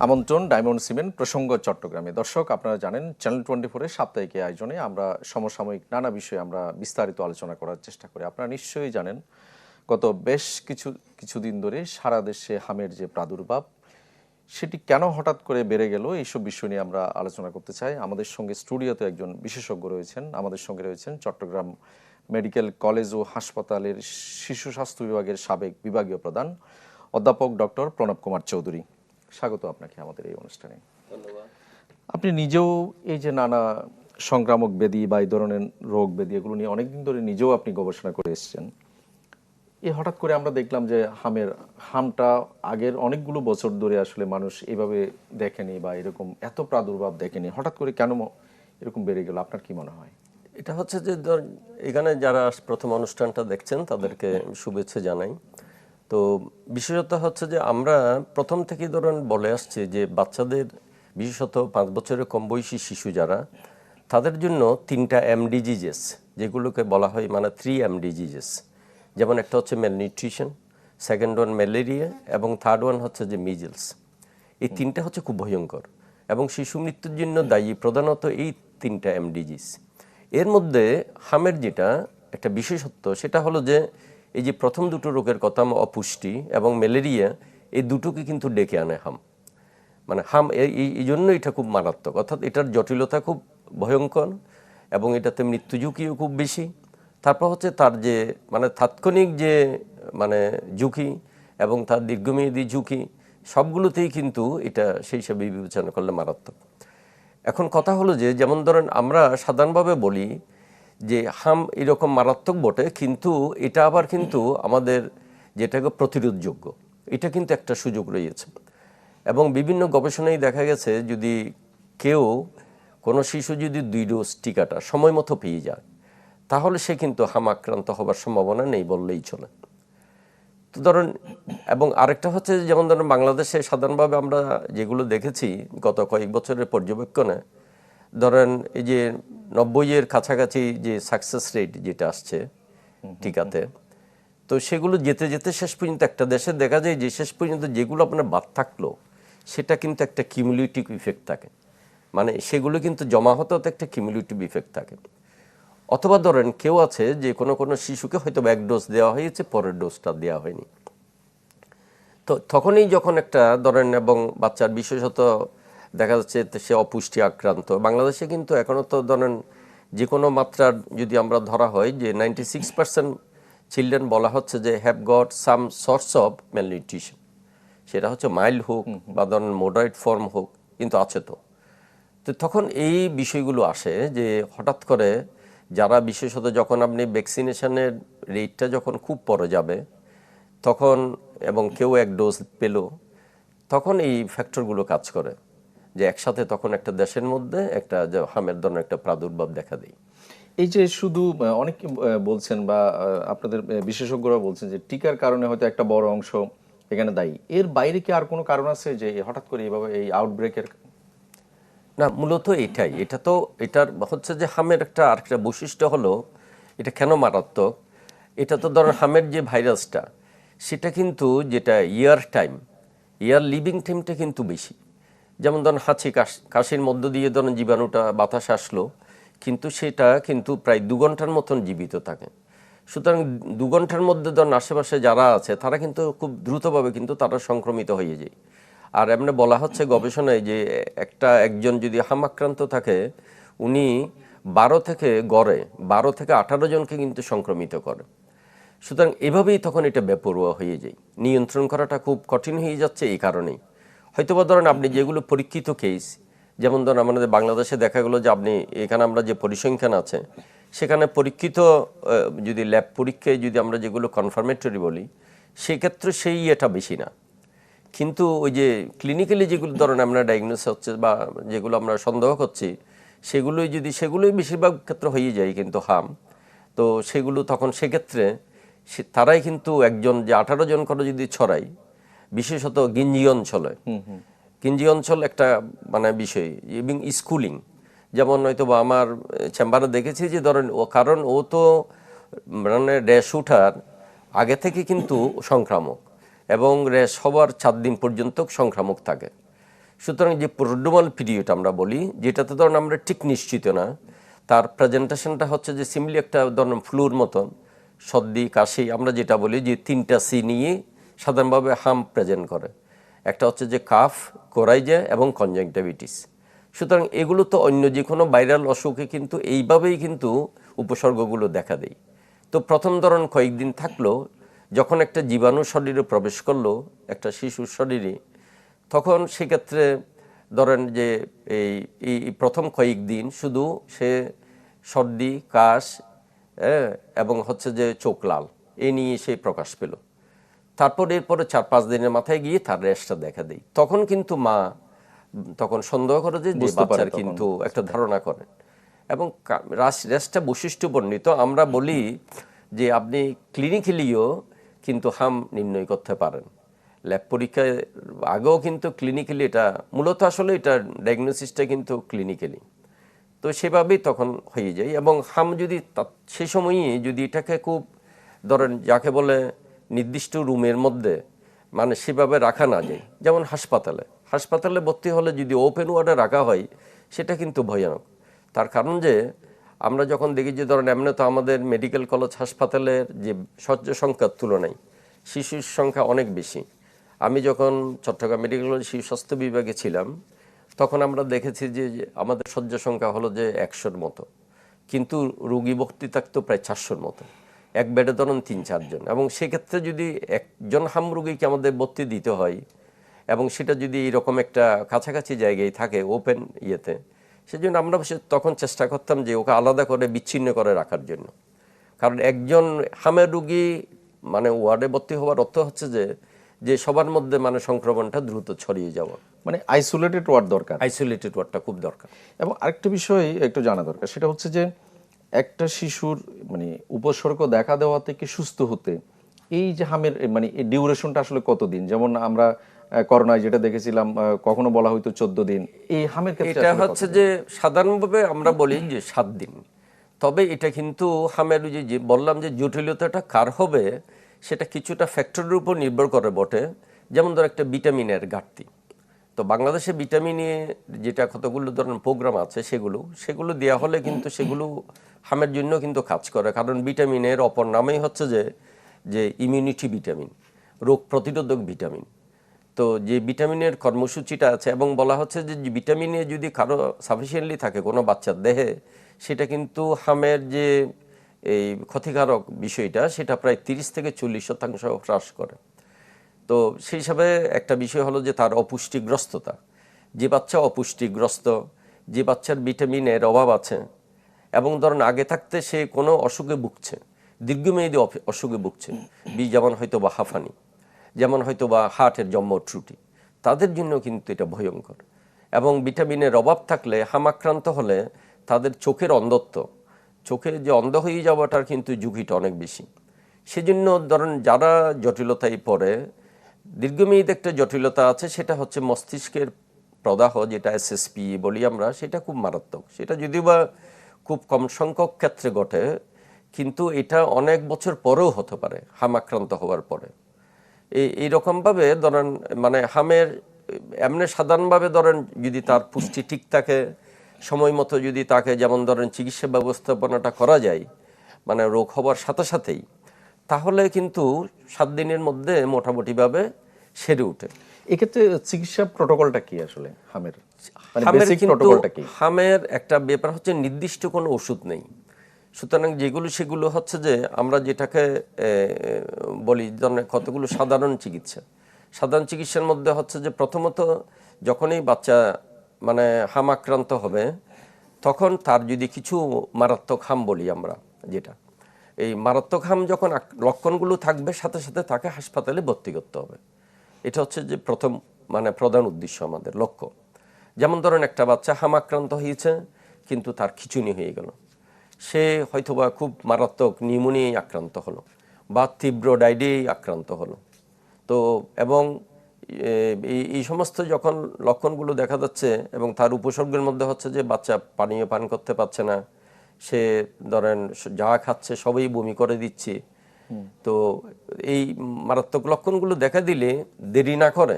আমন্ত্রণ diamond cement প্রসঙ্গ চট্টগ্রামে। দর্শক, আপনারা জানেন চ্যানেল 24-এর সাপ্তাহিক আয়োজনে আমরা সমসাময়িক নানা বিষয়ে আমরা বিস্তারিত আলোচনা করার চেষ্টা করি। আপনারা নিশ্চয়ই জানেন গত বেশ কিছুদিন ধরে সারা দেশে হামের যে প্রাদুর্ভাব, সেটি কেন হঠাৎ করে বেড়ে গেল, এইসব বিষয় নিয়ে আমরা আলোচনা করতে চাই। আমাদের সঙ্গে স্টুডিওতে একজন বিশেষজ্ঞ রয়েছেন। আমাদের সঙ্গে রয়েছেন চট্টগ্রাম মেডিকেল কলেজ ও হাসপাতালের শিশু স্বাস্থ্য বিভাগের সাবেক বিভাগীয় প্রধান অধ্যাপক ডক্টর প্রণব কুমার চৌধুরী। স্বাগত আপনাকে আমাদের এই অনুষ্ঠানে। ধন্যবাদ। আপনি নিজেও এই যে নানা সংক্রামক ব্যাধি বা এই ধরনের রোগ ব্যাধি এগুলো নিয়ে অনেকদিন ধরে নিজেও আপনি গবেষণা করে এসেছেন। এই হঠাৎ করে আমরা দেখলাম যে হামটা আগের অনেকগুলো বছর ধরে আসলে মানুষ এইভাবে দেখেনি বা এরকম এত প্রাদুর্ভাব দেখেনি, হঠাৎ করে কেন এরকম বেড়ে গেল, আপনার কি মনে হয়? এটা হচ্ছে যে এখানে যারা প্রথম অনুষ্ঠানটা দেখছেন তাদেরকে শুভেচ্ছা জানাই। তো বিশেষত হচ্ছে যে আমরা প্রথম থেকেই ধরেন বলে আসছি যে বাচ্চাদের, বিশেষত 5 বছরের কম বয়সী শিশু যারা, তাদের জন্য 3টা এমডিজিজেস, যেগুলোকে বলা হয় মানে 3 এমডিজিজেস, যেমন একটা হচ্ছে ম্যালনিউট্রিশন, সেকেন্ড ওয়ান ম্যালেরিয়া এবং থার্ড ওয়ান হচ্ছে যে মিজলস। এই 3টা হচ্ছে খুব ভয়ঙ্কর এবং শিশু মৃত্যুর জন্য দায়ী প্রধানত এই 3টা এমডিজিস। এর মধ্যে হামের যেটা একটা বিশেষত্ব সেটা হলো যে এই যে প্রথম দুটো রোগের কথা, অপুষ্টি এবং ম্যালেরিয়া, এই দুটোকে কিন্তু ডেকে আনে হাম। মানে হাম এই জন্য এটা খুব মারাত্মক, অর্থাৎ এটার জটিলতা খুব ভয়ঙ্কর এবং এটাতে মৃত্যু ঝুঁকিও খুব বেশি। তারপর হচ্ছে তার যে মানে তাৎক্ষণিক যে মানে ঝুঁকি এবং তার দীর্ঘমেয়াদী ঝুঁকি, সবগুলোতেই কিন্তু এটা সেই হিসাবে বিবেচনা করলে মারাত্মক। এখন কথা হলো যে যেমন ধরেন আমরা সাধারণভাবে বলি যে হাম এরকম মারাত্মক বটে, কিন্তু এটা আবার কিন্তু আমাদের যেটাকে প্রতিরোধযোগ্য, এটা কিন্তু একটা সুযোগ রয়েছে। এবং বিভিন্ন গবেষণায় দেখা গেছে যদি কোনো শিশু যদি 2 ডোজ টিকাটা সময় মতো পেয়ে যায়, তাহলে সে কিন্তু হাম আক্রান্ত হবার সম্ভাবনা নেই বললেই চলে। তো ধরেন, এবং আরেকটা হচ্ছে যেমন ধরেন বাংলাদেশে সাধারণভাবে আমরা যেগুলো দেখেছি গত কয়েক বছরের পর্যবেক্ষণে, ধরেন এই যে 90-এর কাছাকাছি যে সাকসেস রেট যেটা আসছে টিকাতে, তো সেগুলো যেতে যেতে শেষ পর্যন্ত একটা দেশে দেখা যায় যে শেষ পর্যন্ত যেগুলো আপনার বাদ থাকলো সেটা কিন্তু একটা কিউমুলেটিভ ইফেক্ট থাকে, মানে সেগুলো কিন্তু জমা হতে হতে একটা কিউমুলেটিভ ইফেক্ট থাকে। অথবা ধরেন কেউ আছে যে কোনো শিশুকে হয়তো 1 ডোজ দেওয়া হয়েছে, পরের ডোজটা দেওয়া হয়নি। তো তখনই যখন একটা ধরেন, এবং বাচ্চার বিশেষত দেখা যাচ্ছে সে অপুষ্টি আক্রান্ত, বাংলাদেশে কিন্তু এখনও তো ধরেন যে কোনো মাত্রার যদি আমরা ধরা হয় যে 96% চিলড্রেন বলা হচ্ছে যে have got some source of malnutrition, সেটা হচ্ছে মাইল্ড হোক বা ধরেন মডারেট ফর্ম হোক, কিন্তু আছে। তো তখন এই বিষয়গুলো আসে যে হঠাৎ করে যারা বিশেষত যখন আপনি ভ্যাকসিনেশনের রেটটা যখন খুব পরে যাবে তখন, এবং কেউ 1 ডোজ পেল, তখন এই ফ্যাক্টরগুলো কাজ করে যে একসাথে তখন একটা দেশের মধ্যে একটা হামের ধরনের একটা প্রাদুর্ভাব দেখা দেয়। এই যে শুধু অনেকে বলছেন বা আপনাদের বিশেষজ্ঞরা বলছেন যে টিকার কারণে হয়তো একটা বড় অংশ এখানে দায়ী, এর বাইরে কি আর কোনো কারণ আছে যে হঠাৎ করে এইভাবে এই আউটব্রেকের? না, মূলত এটা তো এটার হচ্ছে যে হামের আরেকটা বৈশিষ্ট্য হলো এটা কেন মারাত্মক। এটা তো ধরেন হামের যে ভাইরাসটা সেটা কিন্তু যেটা ইয়ার লিভিং টাইমটা কিন্তু বেশি। যেমন ধরেন কাশির মধ্য দিয়ে ধরেন জীবাণুটা বাতাসে আসলো, কিন্তু সেটা কিন্তু প্রায় 2 ঘন্টার মতন জীবিত থাকে। সুতরাং 2 ঘন্টার মধ্যে ধরেন আশেপাশে যারা আছে তারা কিন্তু খুব দ্রুতভাবে কিন্তু তারা সংক্রমিত হয়ে যায়। আর এমনি বলা হচ্ছে গবেষণায় যে একজন যদি হাম আক্রান্ত থাকে, উনি 12 থেকে 18 জনকে কিন্তু সংক্রমিত করে। সুতরাং এভাবেই তখন এটা বেপরোয়া হয়ে যায়, নিয়ন্ত্রণ করাটা খুব কঠিন হয়ে যাচ্ছে। এই কারণেই হয়তোবা ধরেন আপনি যেগুলো পরীক্ষিত কেস, যেমন ধরেন আমাদের বাংলাদেশে দেখা গেলো যে আপনি এখানে আমরা যে পরিসংখ্যান আছে সেখানে পরীক্ষিত যদি ল্যাব পরীক্ষায় যদি আমরা যেগুলো কনফার্মেটরি বলি, সেক্ষেত্রে এটা বেশি না। কিন্তু ওই যে ক্লিনিক্যালি যেগুলো ধরেন আমরা ডায়াগনোস হচ্ছে বা যেগুলো আমরা সন্দেহ করছি, সেগুলোই বেশিরভাগ ক্ষেত্রে হয়ে যায় কিন্তু হাম। তো সেগুলো তখন সেক্ষেত্রে তারাই কিন্তু একজন যে 18 জন করে যদি ছড়াই, বিশেষত গিঞ্জি অঞ্চল একটা মানে বিষয়, এবং স্কুলিং, যেমন হয়তো বা আমার চেম্বারে দেখেছি যে ধরেন কারণ ও তো মানে র্যাশ ওঠার আগে থেকে কিন্তু সংক্রামক, এবং র্যাশ হওয়ার 4 দিন পর্যন্ত সংক্রামক থাকে। সুতরাং যে প্রোড্রোমাল পিরিয়ড আমরা বলি, যেটাতে ধরুন আমরা ঠিক নিশ্চিত না, তার প্রেজেন্টেশনটা হচ্ছে যে সিমলি একটা ধরুন ফ্লুর মতন, সর্দি কাশি, আমরা যেটা বলি যে 3টা সি নিয়ে সাধারণভাবে হাম প্রেজেন্ট করে। একটা হচ্ছে যে কাফ, কোরাইজা এবং কনজাংটিভিটিস। সুতরাং এগুলো তো অন্য যে কোনো ভাইরাল অসুখে কিন্তু এইভাবেই কিন্তু উপসর্গগুলো দেখা দেয়। তো প্রথম ধরুন কয়েকদিন থাকলো, যখন একটা জীবাণু শরীরে প্রবেশ করলো একটা শিশুর শরীরে, তখন সেক্ষেত্রে ধরেন যে এই এই প্রথম কয়েকদিন শুধু সে সর্দি কাশ এবং হচ্ছে যে চোখ লাল এই নিয়ে সে প্রকাশ পেল। তারপর এরপরে 4-5 দিনের মাথায় গিয়ে তার রেস্টটা দেখা দেয়। তখন কিন্তু মা তখন সন্দেহ করে যে বাচ্চার কিন্তু একটা ধারণা করেন, এবং রেস্টটা বৈশিষ্ট্য বর্ণিত। আমরা বলি যে আপনি ক্লিনিক্যালিও কিন্তু হাম নির্ণয় করতে পারেন। ল্যাব পরীক্ষায় আগেও কিন্তু ক্লিনিক্যালি এটা মূলত আসলে এটা ডায়াগনোসিসটা কিন্তু ক্লিনিক্যালি, তো সেভাবেই তখন হয়ে যায়। এবং হাম যদি সে সময়ই যদি এটাকে খুব ধরেন যাকে বলে নির্দিষ্ট রুমের মধ্যে মানে সেভাবে রাখা না যায়, যেমন হাসপাতালে ভর্তি হলে যদি ওপেন ওয়ার্ডে রাখা হয় সেটা কিন্তু ভয়ানক। তার কারণ যে আমরা যখন দেখি যে ধরেন এমনি তো আমাদের মেডিকেল কলেজ হাসপাতালের যে শয্য সংখ্যার তুলনায় শিশুর সংখ্যা অনেক বেশি। আমি যখন চট্টগ্রাম মেডিকেল কলেজ শিশু স্বাস্থ্য বিভাগে ছিলাম, তখন আমরা দেখেছি যে আমাদের শয্যা সংখ্যা হলো যে 100-র মতো, কিন্তু রোগী ভর্তি থাকতো প্রায় 400-র মতো, এক বেডে ধরুন 3-4 জন। এবং সেক্ষেত্রে যদি একজন হাম রোগীকে আমাদের ভর্তি দিতে হয়, এবং সেটা যদি এরকম একটা কাছাকাছি জায়গায় থাকে ওপেন ইয়েতে, সেজন্য আমরা তখন চেষ্টা করতাম যে ওকে আলাদা করে বিচ্ছিন্ন করে রাখার জন্য। কারণ একজন হামের রোগী মানে ওয়ার্ডে ভর্তি হওয়ার অর্থ হচ্ছে যে সবার মধ্যে মানে সংক্রমণটা দ্রুত ছড়িয়ে যাওয়া, মানে আইসোলেটেড ওয়ার্ড দরকার, আইসোলেটেড ওয়ার্ডটা খুব দরকার। এবং আরেকটা বিষয় একটু জানা দরকার, সেটা হচ্ছে যে একটা শিশুর মানে উপসর্গ দেখা দেওয়া থেকে সুস্থ হতে এই যে হামের মানে ডিউরেশনটা আসলে কতদিন? যেমন আমরা করোনায় যেটা দেখেছিলাম, কখনো বলা হয়তো 14 দিন, এই হামের ক্ষেত্রে এটা আসলে হচ্ছে যে সাধারণভাবে আমরা বলি যে 7 দিন। তবে এটা কিন্তু হামের যে বললাম যে জটিলতাটা কার হবে সেটা কিছুটা ফ্যাক্টরের উপর নির্ভর করে বটে। যেমন ধর একটা ভিটামিনের ঘাটতি, তো বাংলাদেশে ভিটামিনে যেটা কতগুলো ধরনের প্রোগ্রাম আছে সেগুলো দেওয়া হলে কিন্তু সেগুলো হামের জন্য কিন্তু কাজ করে। কারণ ভিটামিনের অপর নামেই হচ্ছে যে ইমিউনিটি ভিটামিন, রোগ প্রতিরোধক ভিটামিন। তো যে ভিটামিনের কর্মসূচিটা আছে, এবং বলা হচ্ছে যে ভিটামিনে যদি কারো সাফিসিয়েন্টলি থাকে কোনো বাচ্চার দেহে, সেটা কিন্তু হামের যে এই ক্ষতিকারক বিষয়টা সেটা প্রায় 30-40% হ্রাস করে। তো সেই হিসাবে একটা বিষয় হলো যে তার অপুষ্টিগ্রস্ততা, যে বাচ্চা অপুষ্টিগ্রস্ত, যে বাচ্চার ভিটামিনের অভাব আছে, এবং ধরুন আগে থাকতে সে কোনো অসুখে ভুগছে, দীর্ঘমেয়াদী অসুখে ভুগছে, যেমন হয়তো বা হাঁফানি, যেমন হয়তো বা হার্টের জন্ম ত্রুটি, তাদের জন্য কিন্তু এটা ভয়ঙ্কর। এবং ভিটামিনের অভাব থাকলে হামাক্রান্ত হলে তাদের চোখের অন্ধত্ব, চোখে যে অন্ধ হয়ে যাওয়াটার কিন্তু ঝুঁকিটা অনেক বেশি। সেজন্য ধরেন যারা জটিলতায় পড়ে, দীর্ঘমেয়াদী একটা জটিলতা আছে, সেটা হচ্ছে মস্তিষ্কের প্রদাহ, যেটা এসএসপি বলি আমরা, সেটা খুব মারাত্মক। সেটা যদিও বা খুব কম সংখ্যক ক্ষেত্রে ঘটে, কিন্তু এটা অনেক বছর পরেও হতে পারে হাম আক্রান্ত হওয়ার পরে। এইরকমভাবে ধরেন মানে হামের এমনি সাধারণভাবে ধরেন যদি তার পুষ্টি ঠিক থাকে, সময় মতো যদি তাকে যেমন ধরেন চিকিৎসা ব্যবস্থাপনাটা করা যায় মানে রোগ হবার সাথে সাথেই, তাহলে কিন্তু 7 দিনের মধ্যে মোটামুটিভাবে সেরে ওঠে। এক্ষেত্রে চিকিৎসা প্রটোকলটা কি আসলে হামের? মানে হামের বেসিক কিন্তু প্রটোকলটা কি? হামের একটা ব্যাপার হচ্ছে নির্দিষ্ট কোনো ওষুধ নেই। সুতরাং সেগুলো হচ্ছে যে আমরা যেটাকে বলি ধরনের কতগুলো সাধারণ চিকিৎসার মধ্যে হচ্ছে যে প্রথমত যখনই বাচ্চা মানে হাম আক্রান্ত হবে, তখন তার যদি কিছু মারাত্মক হাম বলি আমরা, যেটা এই মারাত্মক হাম যখন লক্ষণগুলো থাকবে সাথে সাথে তাকে হাসপাতালে ভর্তি করতে হবে। এটা হচ্ছে যে প্রথম মানে প্রধান উদ্দেশ্য আমাদের লক্ষ্য। যেমন ধরেন একটা বাচ্চা হাম আক্রান্ত হয়েছে কিন্তু তার খিঁচুনি হয়ে গেল, সে হয়তোবা খুব মারাত্মক নিউমোনিয়ায় আক্রান্ত হলো বা তীব্র ডায়রিয়ায় আক্রান্ত হলো। তো এবং এই সমস্ত যখন লক্ষণগুলো দেখা যাচ্ছে এবং তার উপসর্গের মধ্যে হচ্ছে যে বাচ্চা পানীয় পান করতে পারছে না, সে ধরেন যা খাচ্ছে সবই বমি করে দিচ্ছে, তো এই মারাত্মক লক্ষণগুলো দেখা দিলে দেরি না করে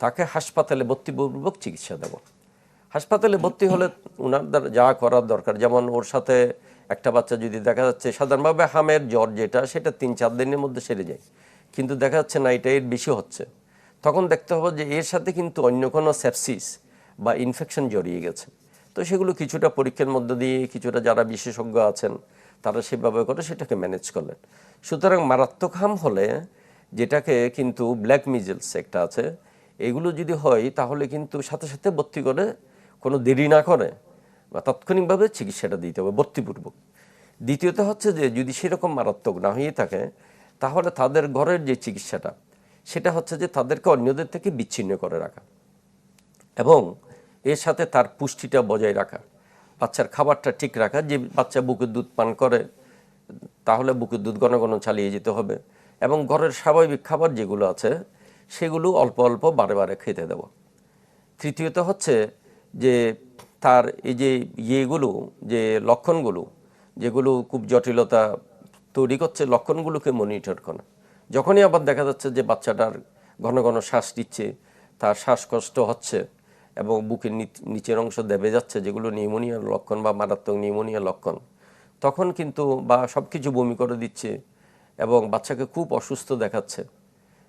তাকে হাসপাতালে ভর্তিপূর্বক চিকিৎসা দেব। হাসপাতালে ভর্তি হলে ওনার যা করার দরকার, যেমন ওর সাথে একটা বাচ্চা যদি দেখা যাচ্ছে সাধারণভাবে হামের জ্বর যেটা সেটা 3-4 দিনের মধ্যে সেরে যায়, কিন্তু দেখা যাচ্ছে না এটা এর বেশি হচ্ছে, তখন দেখতে হবে যে এর সাথে কিন্তু অন্য কোনো সেপসিস বা ইনফেকশন জড়িয়ে গেছে। তো সেগুলো কিছুটা পরীক্ষার মধ্য দিয়ে কিছুটা যারা বিশেষজ্ঞ আছেন তারা সেভাবে করে সেটাকে ম্যানেজ করলেন। সুতরাং মারাত্মক হাম হলে, যেটাকে কিন্তু ব্ল্যাক মিজেলস একটা আছে, এগুলো যদি হয় তাহলে কিন্তু সাথে সাথে ভর্তি করে কোনো দেরি না করে বা তাৎক্ষণিকভাবে চিকিৎসাটা দিতে হবে ভর্তিপূর্বক। দ্বিতীয়ত হচ্ছে যে যদি সেরকম মারাত্মক না হয়ে থাকে তাহলে তাদের ঘরের যে চিকিৎসাটা সেটা হচ্ছে যে তাদেরকে অন্যদের থেকে বিচ্ছিন্ন করে রাখা এবং এর সাথে তার পুষ্টিটা বজায় রাখা, বাচ্চার খাবারটা ঠিক রাখা। যে বাচ্চা বুকের দুধ পান করে তাহলে বুকের দুধ ঘন ঘন চালিয়ে যেতে হবে এবং ঘরের স্বাভাবিক খাবার যেগুলো আছে সেগুলো অল্প অল্প বারে বারে খেতে দেব। তৃতীয়ত হচ্ছে যে তার এই যে যে লক্ষণগুলো যেগুলো খুব জটিলতা তৈরি করছে, লক্ষণগুলোকে মনিটর করা। যখনই আবার দেখা যাচ্ছে যে বাচ্চাটার ঘন ঘন শ্বাস নিচ্ছে, তার শ্বাসকষ্ট হচ্ছে এবং বুকের নিচের অংশ দেবে যাচ্ছে, যেগুলো নিউমোনিয়ার লক্ষণ বা মারাত্মক নিউমোনিয়ার লক্ষণ, তখন কিন্তু বা সব কিছু বমি করে দিচ্ছে এবং বাচ্চাকে খুব অসুস্থ দেখাচ্ছে,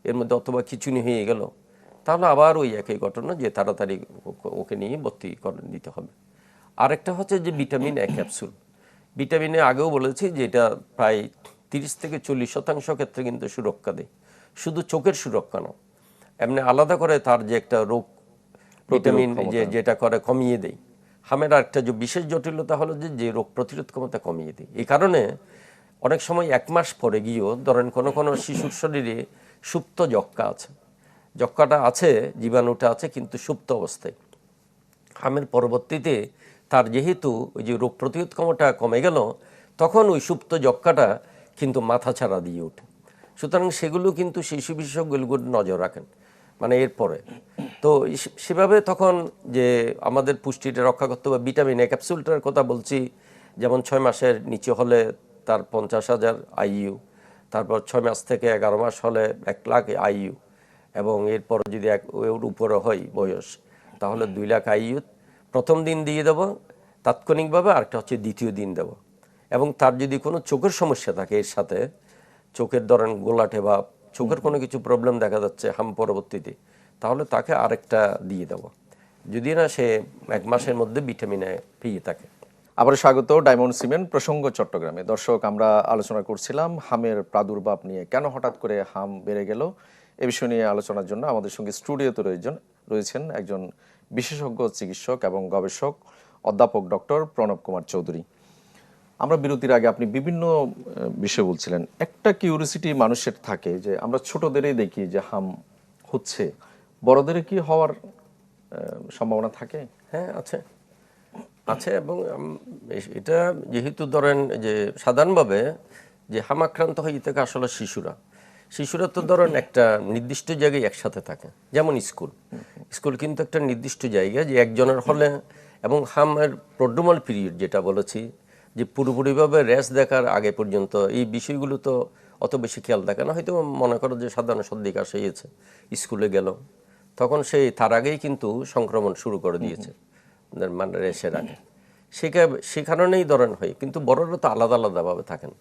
এর মধ্যে অথবা খিঁচুনি হয়ে গেল, তাহলে আবার ওই একই ঘটনা যে তাড়াতাড়ি ওকে নিয়ে ভর্তি করে দিতে হবে। আরেকটা হচ্ছে যে ভিটামিন এ ক্যাপসুল। ভিটামিনে আগেও বলেছি যে এটা প্রায় 30-40% ক্ষেত্রে কিন্তু সুরক্ষা দেয়, শুধু চোখের সুরক্ষা না, এমনি আলাদা করে তার যে একটা রোগ ভিটামিন যেটা করে কমিয়ে দেয়। হামের আরেকটা যে বিশেষ জটিলতা হলো যে রোগ প্রতিরোধ ক্ষমতা কমিয়ে দেয়। এই কারণে অনেক সময় 1 মাস পরে গিয়েও ধরেন কোনো শিশুর শরীরে সুপ্ত যক্ষ্মা আছে, যক্ষ্মাটা আছে, জীবাণুটা আছে কিন্তু সুপ্ত অবস্থায়। হামের পরবর্তীতে তার যেহেতু ওই যে রোগ প্রতিরোধ ক্ষমতা কমে গেল, তখন ওই সুপ্ত যক্ষ্মাটা কিন্তু মাথা ছাড়া দিয়ে ওঠে। সুতরাং সেগুলো কিন্তু শিশু বিশেষজ্ঞগুলো নজর রাখেন মানে এরপরে। তো সেভাবে তখন যে আমাদের পুষ্টিটা রক্ষা করতে হবে, ভিটামিন এ ক্যাপসুলটার কথা বলছি, যেমন 6 মাসের নিচে হলে তার 50,000 আইইউ, তারপর 6 মাস থেকে 11 মাস হলে 1 লাখ আইইউ, এবং এরপর যদি ওর উপরে হয় বয়স তাহলে 2 লাখ আইইউ প্রথম দিন দিয়ে দেবো তাৎক্ষণিকভাবে, আরেকটা হচ্ছে দ্বিতীয় দিন দেবো। এবং তার যদি কোনো চোখের সমস্যা থাকে, এর সাথে চোখের ধরেন গোলাটে বা চোখের কোনো কিছু প্রবলেম দেখা যাচ্ছে হাম পরবর্তীতে, তাহলে তাকে আরেকটা দিয়ে দেবো, যদি না সে 1 মাসের মধ্যে ভিটামিন এ পেয়ে থাকে। আবার স্বাগত ডায়মন্ড সিমেন্ট প্রসঙ্গ চট্টগ্রামে। দর্শক, আমরা আলোচনা করছিলাম হামের প্রাদুর্ভাব নিয়ে, কেন হঠাৎ করে হাম বেড়ে গেল এ বিষয় নিয়ে আলোচনার জন্য আমাদের সঙ্গে স্টুডিওতে রয়েছেন একজন বিশেষজ্ঞ চিকিৎসক এবং গবেষক অধ্যাপক ডক্টর প্রণব কুমার চৌধুরী। আমরা বিরতির আগে আপনি বিভিন্ন বিষয় বলছিলেন, একটা কিউরিওসিটি মানুষের থাকে যে আমরা ছোটদেরই দেখি যে হাম হচ্ছে, বড়দের কি হওয়ার সম্ভাবনা থাকে? হ্যাঁ, আছে আছে এবং এটা যেহেতু ধরেন যে সাধারণভাবে যে হামাক্রান্ত হয় থেকে আসলে শিশুরা তো ধরেন একটা নির্দিষ্ট জায়গায় একসাথে থাকে, যেমন স্কুল কিন্তু একটা নির্দিষ্ট জায়গা যে একজনের হলে, এবং হামের প্রোড্রোমাল পিরিয়ড যেটা বলেছি যে পুরোপুরিভাবে রেস দেখার আগে পর্যন্ত এই বিষয়গুলো তো অত বেশি খেয়াল থাকে না। হয়তো মনে করো যে সাধারণ সর্দি কাশি হয়েছে, স্কুলে গেল, তখন সেই তার আগেই কিন্তু সংক্রমণ শুরু করে দিয়েছে, মানে রেসের আগে। সে কারণেই ধরেন হয়, কিন্তু বড়রা তো আলাদা আলাদাভাবে থাকেন।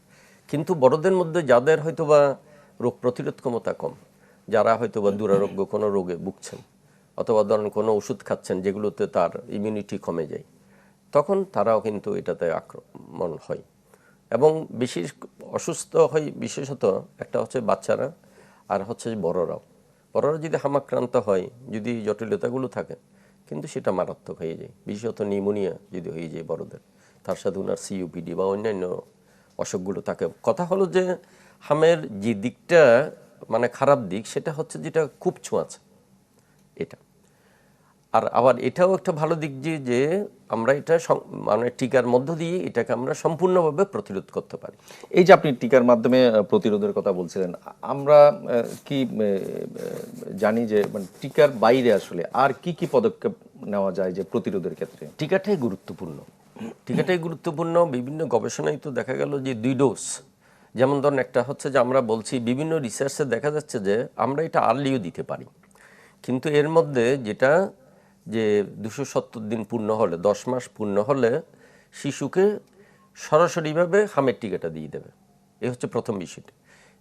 কিন্তু বড়দের মধ্যে যাদের হয়তোবা রোগ প্রতিরোধ ক্ষমতা কম, যারা হয়তোবা দুরারোগ্য কোনো রোগে ভুগছেন অথবা ধরেন কোনো ওষুধ খাচ্ছেন যেগুলোতে তার ইমিউনিটি কমে যায়, তখন তারাও কিন্তু এটাতে আক্রমণ হয় এবং বেশি অসুস্থ হয়। বিশেষত একটা হচ্ছে বাচ্চারা, আর হচ্ছে বড়রা যদি হামাক্রান্ত হয়, যদি জটিলতাগুলো থাকে, কিন্তু সেটা মারাত্মক হয়ে যায়। বিশেষত নিউমোনিয়া যদি হয়ে যায় বড়দের, তার সাথে ওনার সিইউপিডি বা অন্যান্য অসুখগুলো থাকে। কথা হলো যে হামের যে দিকটা মানে খারাপ দিক, সেটা হচ্ছে যেটা খুব ছোঁয়াচে এটা। আর আবার এটাও একটা ভালো দিক যে আমরা এটা মানে টিকার মধ্য দিয়ে এটাকে আমরা সম্পূর্ণভাবে প্রতিরোধ করতে পারি। এই যে আপনি টিকার মাধ্যমে প্রতিরোধের কথা বলছিলেন, আমরা কি জানি যে মানে টিকার বাইরে আসলে আর কি কি পদক্ষেপ নেওয়া যায় যে প্রতিরোধের ক্ষেত্রে? টিকাটাই গুরুত্বপূর্ণ। বিভিন্ন গবেষণায় তো দেখা গেল যে 2 ডোজ, যেমন ধরুন একটা হচ্ছে যে আমরা বলছি বিভিন্ন রিসার্চে দেখা যাচ্ছে যে আমরা এটা আর্লিও দিতে পারি, কিন্তু এর মধ্যে যেটা যে 270 দিন পূর্ণ হলে 10 মাস পূর্ণ হলে শিশুকে সরাসরিভাবে হামের টিকাটা দিয়ে দেবে। এই হচ্ছে প্রথম বিষয়টা।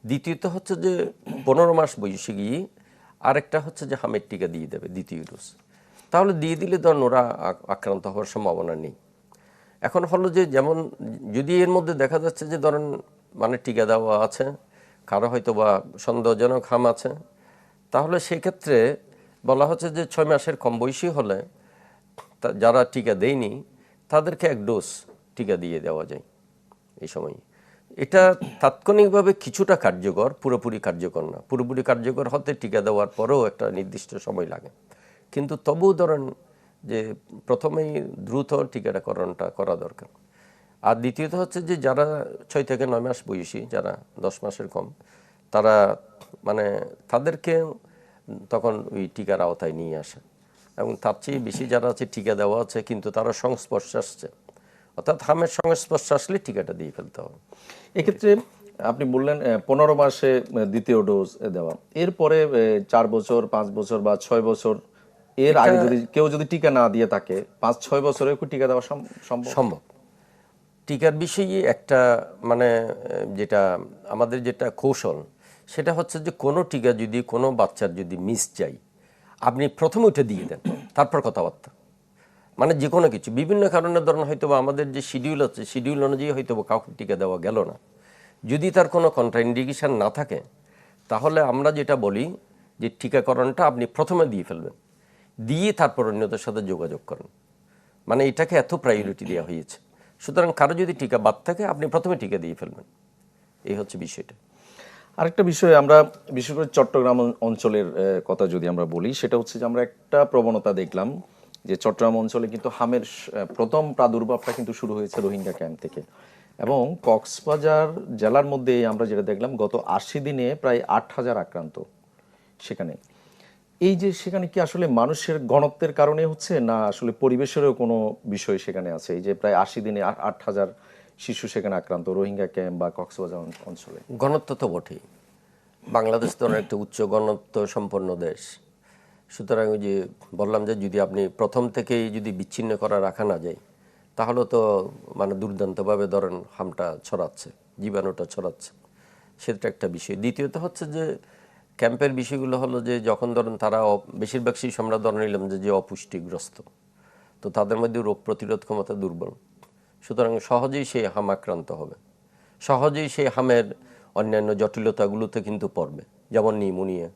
দ্বিতীয়ত হচ্ছে যে 15 মাস বয়সে গিয়ে আরেকটা হচ্ছে যে হামের টিকা দিয়ে দেবে, দ্বিতীয় ডোজ। তাহলে দিয়ে দিলে ধরুন ওরা আক্রান্ত হওয়ার সম্ভাবনা নেই। এখন হলো যে যেমন যদি এর মধ্যে দেখা যাচ্ছে যে ধরেন মানে টিকা দেওয়া আছে, কারো হয়তো বা সন্দেহজনক হাম আছে, তাহলে সেক্ষেত্রে বলা হচ্ছে যে 6 মাসের কম বয়সী হলে যারা টিকা দেয়নি তাদেরকে 1 ডোজ টিকা দিয়ে দেওয়া যায় এই সময়। এটা তাৎক্ষণিকভাবে কিছুটা কার্যকর, পুরোপুরি কার্যকর না। পুরোপুরি কার্যকর হতে টিকা দেওয়ার পরেও একটা নির্দিষ্ট সময় লাগে, কিন্তু তবুও ধরেন যে প্রথমেই দ্রুত টিকাকরণটা করা দরকার। আর দ্বিতীয়ত হচ্ছে যে যারা 6 থেকে 9 মাস বয়সী, যারা 10 মাসের কম, তারা মানে তাদেরকে তখন ওই টিকার আওতায় নিয়ে আসে। এবং তার চেয়ে বেশি যারা আছে টিকা দেওয়া আছে কিন্তু তারা সংস্পর্শে আসছে, অর্থাৎ হামের সংস্পর্শে আসলে টিকাটা দিয়ে ফেলতে হবে। এক্ষেত্রে আপনি বললেন 15 মাসে দ্বিতীয় ডোজ দেওয়া, এরপরে 4 বছর 5 বছর বা 6 বছর এর আগে যদি কেউ যদি টিকা না দিয়ে থাকে 5-6 বছরে কি টিকা দেওয়া সম্ভব? সম্ভব। টিকার বিষয়ে একটা মানে যেটা আমাদের যেটা কৌশল, সেটা হচ্ছে যে কোনো টিকা যদি কোনো বাচ্চার যদি মিস যায়, আপনি প্রথমে ওইটা দিয়ে দেন, তারপর কথাবার্তা। মানে যে কোনো কিছু বিভিন্ন কারণে ধরুন হয়তো বা আমাদের যে শিডিউল আছে, শিডিউল অনুযায়ী হয়তো বা কাউকে টিকা দেওয়া গেল না, যদি তার কোনো কন্ট্রাইন্ডিকেশন না থাকে, তাহলে আমরা যেটা বলি যে টিকাকরণটা আপনি প্রথমে দিয়ে ফেলবেন, দিয়ে তারপর অন্যদের সাথে যোগাযোগ করেন। মানে এটাকে এত প্রায়োরিটি দেওয়া হয়েছে। সুতরাং কারো যদি টিকা বাদ থাকে আপনি প্রথমে টিকা দিয়ে ফেলবেন, এই হচ্ছে বিষয়টা। আরেকটা বিষয় আমরা বিশেষ করে চট্টগ্রাম অঞ্চলের কথা যদি আমরা বলি, সেটা হচ্ছে যে আমরা একটা প্রবণতা দেখলাম যে চট্টগ্রাম অঞ্চলে কিন্তু হামের প্রথম প্রাদুর্ভাবটা কিন্তু শুরু হয়েছে রোহিঙ্গা ক্যাম্প থেকে, এবং কক্সবাজার জেলার মধ্যে আমরা যেটা দেখলাম গত 80 দিনে প্রায় 8,000 আক্রান্ত সেখানে। এই যে সেখানে কি আসলে মানুষের ঘনত্বের কারণে হচ্ছে, না আসলে পরিবেশেরও কোনো বিষয় সেখানে আছে? এই যে প্রায় 80 দিনে 8,000 শিশু সেখানে আক্রান্ত রোহিঙ্গা ক্যাম্প বা কক্সবাজার অঞ্চলে। ঘনত্ব তো বটেই, বাংলাদেশ তো একটা উচ্চ ঘনত্ব সম্পন্ন দেশ। সুতরাং ওই যে বললাম যে যদি আপনি প্রথম থেকেই যদি বিচ্ছিন্ন করা রাখা না যায়, তাহলে তো মানে দুর্দান্তভাবে ধরেন হামটা ছড়াচ্ছে, জীবাণুটা ছড়াচ্ছে, সেটা একটা বিষয়। দ্বিতীয়ত হচ্ছে যে ক্যাম্পের বিষয়গুলো হলো যে যখন ধরেন তারা বেশিরভাগ শিশু আমরা ধরে নিলাম যে অপুষ্টিগ্রস্ত, তো তাদের মধ্যে রোগ প্রতিরোধ ক্ষমতা দুর্বল, সুতরাং সহজেই সেই হাম আক্রান্ত হবে, সহজেই সেই হামের অন্যান্য জটিলতাগুলোতে কিন্তু পড়বে, যেমন নিউমোনিয়া,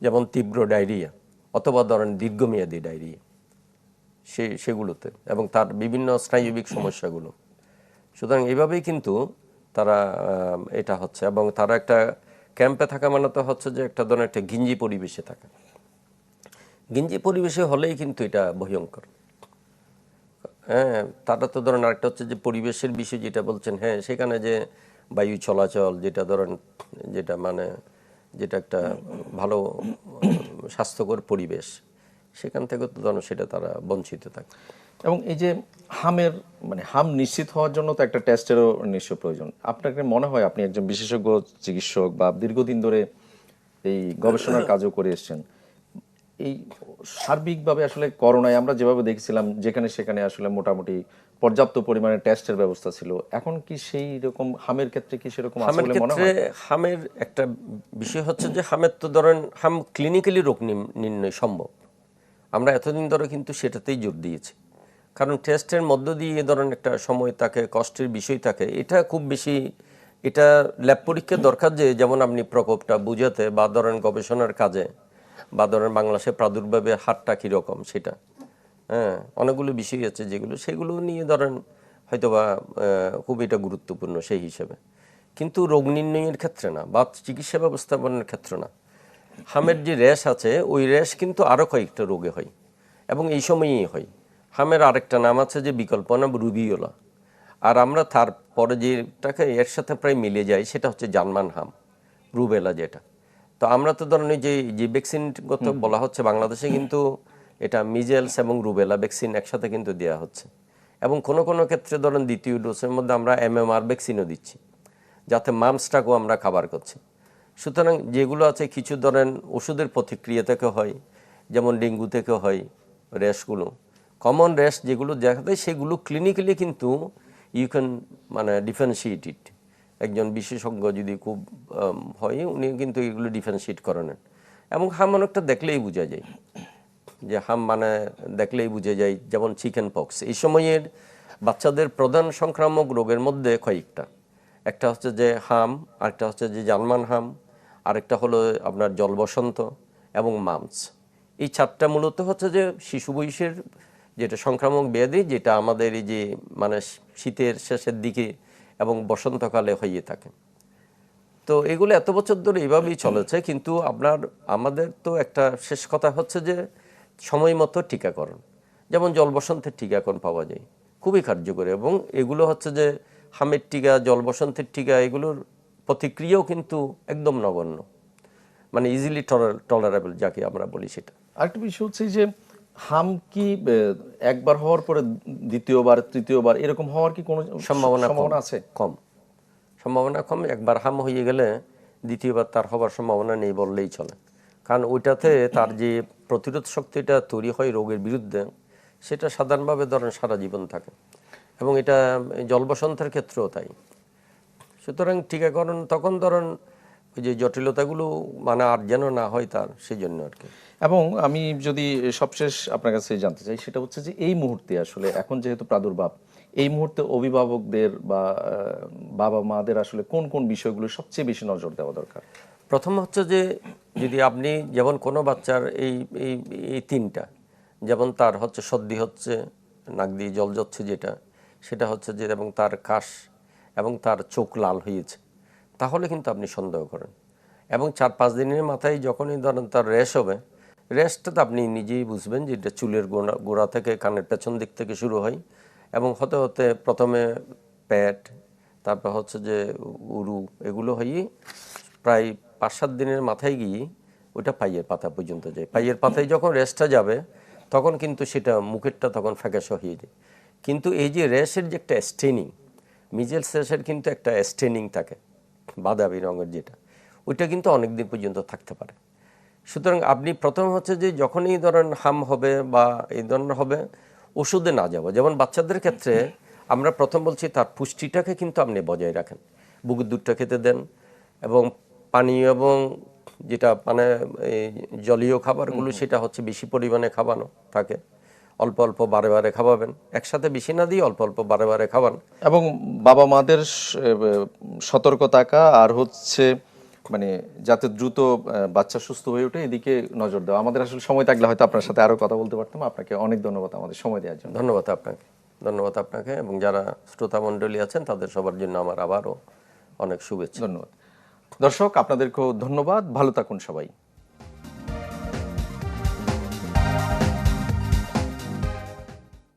যেমন তীব্র ডায়রিয়া, অথবা ধরেন দীর্ঘমেয়াদী ডায়রিয়া সেগুলোতে, এবং তার বিভিন্ন স্নায়বিক সমস্যাগুলো। সুতরাং এইভাবেই কিন্তু তারা এটা হচ্ছে, এবং তারা একটা ক্যাম্পে থাকা মানে তো হচ্ছে যে একটা ধরনের একটা ঘিঞ্জি পরিবেশে থাকা। ঘিঞ্জি পরিবেশে হলেই কিন্তু এটা ভয়ঙ্কর। হ্যাঁ, তারা তো ধরেন আরেকটা হচ্ছে যে পরিবেশের বিষয় যেটা বলছেন, হ্যাঁ সেখানে যে বায়ু চলাচল যেটা ধরেন যেটা মানে যেটা একটা ভালো স্বাস্থ্যকর পরিবেশ, সেখান থেকে তো ধরেন সেটা তারা বঞ্চিত থাকে। এবং এই যে হামের মানে হাম নিশ্চিত হওয়ার জন্য তো একটা টেস্টেরও নিশ্চয় প্রয়োজন। আপনাকে মনে হয়, আপনি একজন বিশেষজ্ঞ চিকিৎসক বা দীর্ঘদিন ধরে এই গবেষণার কাজও করে এসেছেন, এই সার্বিকভাবে আসলে করোনায় আমরা যেভাবে দেখছিলাম যেখানে সেখানে আসলে মোটামুটি পর্যাপ্ত পরিমাণে টেস্টের ব্যবস্থা ছিল, এখন কি সেই রকম হামের ক্ষেত্রে কি সেরকম আছে হামের বলে মনে ক্ষেত্রে হয়? হামের একটা বিষয় হচ্ছে যে হামের তো ধরেন হাম ক্লিনিক্যালি রোগ নির্ণয় সম্ভব, আমরা এতদিন ধরে কিন্তু সেটাতেই জোর দিয়েছি। কারণ টেস্টের মধ্য দিয়ে ধরেন একটা সময় থাকে, কষ্টের বিষয় থাকে, এটা খুব বেশি এটা ল্যাব পরীক্ষার দরকার, যে যেমন আপনি প্রকোপটা বুঝাতে বা ধরেন গবেষণার কাজে বা ধরেন বাংলাদেশে প্রাদুর্ভাবের হারটা কীরকম সেটা, হ্যাঁ অনেকগুলো বিষয় আছে যেগুলো সেগুলো নিয়ে ধরেন হয়তোবা খুব এটা গুরুত্বপূর্ণ সেই হিসেবে, কিন্তু রোগ নির্ণয়ের ক্ষেত্রে না বা চিকিৎসা ব্যবস্থাপনার ক্ষেত্রে না। হামের যে র্যাশ আছে ওই র্যাশ কিন্তু আরও কয়েকটা রোগে হয় এবং এই সময়েই হয়। হামের আরেকটা নাম আছে যে বিকল্প নাম রুবিওলা, আর আমরা তারপরে যেটাকে এর সাথে প্রায় মিলে যাই সেটা হচ্ছে জার্মান হাম, রুবেলা যেটা। তো আমরা তো ধরেন যে ভ্যাকসিন কথা বলা হচ্ছে বাংলাদেশে, কিন্তু এটা মিজেলস এবং রুবেলা ভ্যাকসিন একসাথে কিন্তু দেওয়া হচ্ছে, এবং কোনো কোনো ক্ষেত্রে ধরেন দ্বিতীয় ডোজের মধ্যে আমরা MMR ভ্যাকসিনও দিচ্ছি, যাতে মামসটাকেও আমরা খাবার করছি। সুতরাং যেগুলো আছে কিছু ধরেন ওষুধের প্রতিক্রিয়া থেকে হয়, যেমন ডেঙ্গু থেকে হয় র্যাশগুলো, কমন র্যাশ যেগুলো দেখা যায় সেগুলো ক্লিনিক্যালি কিন্তু ইউ ক্যান মানে ডিফারেন্সিয়েট ইট। একজন বিশেষজ্ঞ যদি খুব হয় উনি কিন্তু এগুলো ডিফারেন্সিয়েট করে নেন। এবং হাম অনেকটা দেখলেই বোঝা যায়, যে হাম মানে দেখলেই বুঝে যায়। যেমন চিকেন পক্স, এই সময়ের বাচ্চাদের প্রধান সংক্রামক রোগের মধ্যে কয়েকটা, একটা হচ্ছে যে হাম, আরেকটা হচ্ছে যে জার্মান হাম, আরেকটা হলো আপনার জলবসন্ত এবং মামস। এই চারটা মূলত হচ্ছে যে শিশু বয়সের যেটা সংক্রামক ব্যাধি, যেটা আমাদের এই যে মানে শীতের শেষের দিকে এবং বসন্তকালে হয়ে থাকে। তো এগুলো এত বছর ধরে এইভাবেই চলেছে, কিন্তু আমাদের তো একটা শেষ কথা হচ্ছে যে সময় মতো টিকাকরণ। যেমন জলবসন্তের টিকা এখন পাওয়া যায়, খুবই কার্যকরী, এবং এগুলো হচ্ছে যে হামের টিকা, জলবসন্তের টিকা, এগুলোর প্রতিক্রিয়াও কিন্তু একদম নগণ্য, মানে ইজিলি টলারেবল যাকে আমরা বলি সেটা। আরেকটা বিষয় হচ্ছে যে হাম কি একবার হওয়ার পরে দ্বিতীয়বার তৃতীয়বার এরকম হওয়ার কি কোনো সম্ভাবনা আছে? কম, সম্ভাবনা কম। একবার হাম হয়ে গেলে দ্বিতীয়বার তার হবার সম্ভাবনা নেই বললেই চলে, কারণ ওইটাতে তার যে প্রতিরোধ শক্তিটা তৈরি হয় রোগের বিরুদ্ধে, সেটা সাধারণভাবে ধরেন সারা জীবন থাকে, এবং এটা জলবসন্তের ক্ষেত্রেও তাই। সুতরাং টিকাকরণ তখন ধরেন ওই যে জটিলতাগুলো মানে আর যেন না হয় তার, সেই জন্য আর কি। এবং আমি যদি সবশেষ আপনার কাছে জানতে চাই, সেটা হচ্ছে যে এই মুহূর্তে আসলে এখন যেহেতু প্রাদুর্ভাব, এই মুহূর্তে অভিভাবকদের বা বাবা মাদের আসলে কোন কোন বিষয়গুলো সবচেয়ে বেশি নজর দেওয়া দরকার? প্রথম হচ্ছে যে যদি আপনি যেমন কোনো বাচ্চার এই এই এই তিনটা, যেমন তার হচ্ছে সর্দি হচ্ছে, নাক দিয়ে জল যাচ্ছে যেটা, সেটা হচ্ছে যে, এবং তার কাশ এবং তার চোখ লাল হয়েছে, তাহলে কিন্তু আপনি সন্দেহ করেন। এবং 4-5 দিনের মাথায় যখনই ধরেন তার র্যাশ হবে, র্যাশটা তো আপনি নিজেই বুঝবেন যে এটা চুলের গোড়া থেকে কানের পেছন দিক থেকে শুরু হয়, এবং হতে হতে প্রথমে পেট, তারপর হচ্ছে যে উরু, এগুলো হয়ে প্রায় 5-7 দিনের মাথায় গিয়ে ওটা পাইয়ের পাতা পর্যন্ত যায়। পাইয়ের পাতায় যখন র্যাশটা যাবে তখন কিন্তু সেটা মুখেরটা তখন ফ্যাকাশে হয়ে যায়। কিন্তু এই যে র্যাশের যে একটা স্টেনিং, মিজেলস র্যাশের কিন্তু একটা স্টেনিং থাকে বাদামি রঙের, যেটা ওইটা কিন্তু অনেক দিন পর্যন্ত থাকতে পারে। সুতরাং আপনি প্রথম হচ্ছে যে যখনই ধরেন হাম হবে বা এই ধরনের হবে, ওষুধে না যাব। যেমন বাচ্চাদের ক্ষেত্রে আমরা প্রথম বলছি তার পুষ্টিটাকে কিন্তু আপনি বজায় রাখেন, বুকের দুধটা খেতে দেন, এবং পানি এবং যেটা মানে এই জলীয় খাবারগুলো সেটা হচ্ছে বেশি পরিমাণে খাওয়ানো থাকে, অল্প অল্প বারে বারে খাওয়াবেন, একসাথে বেশি না দিয়ে অল্প অল্প বারে বারে খাওয়ান। এবং বাবা মাদের সতর্ক থাকা আর হচ্ছে মানে যাতে দ্রুত বাচ্চা সুস্থ হয়ে ওঠে এদিকে নজর দেওয়া। আমাদের আসলে সময় থাকলে হয়তো আপনার সাথে আরো কথা বলতে পারতাম। আপনাকে অনেক ধন্যবাদ আমাদের সময় দেওয়ার জন্য। ধন্যবাদ আপনাকে, এবং যারা শ্রোতা মণ্ডলী আছেন তাদের সবার জন্য আমার আবারও অনেক শুভেচ্ছা। ধন্যবাদ। দর্শক, আপনাদেরকেও ধন্যবাদ। ভালো থাকুন সবাই।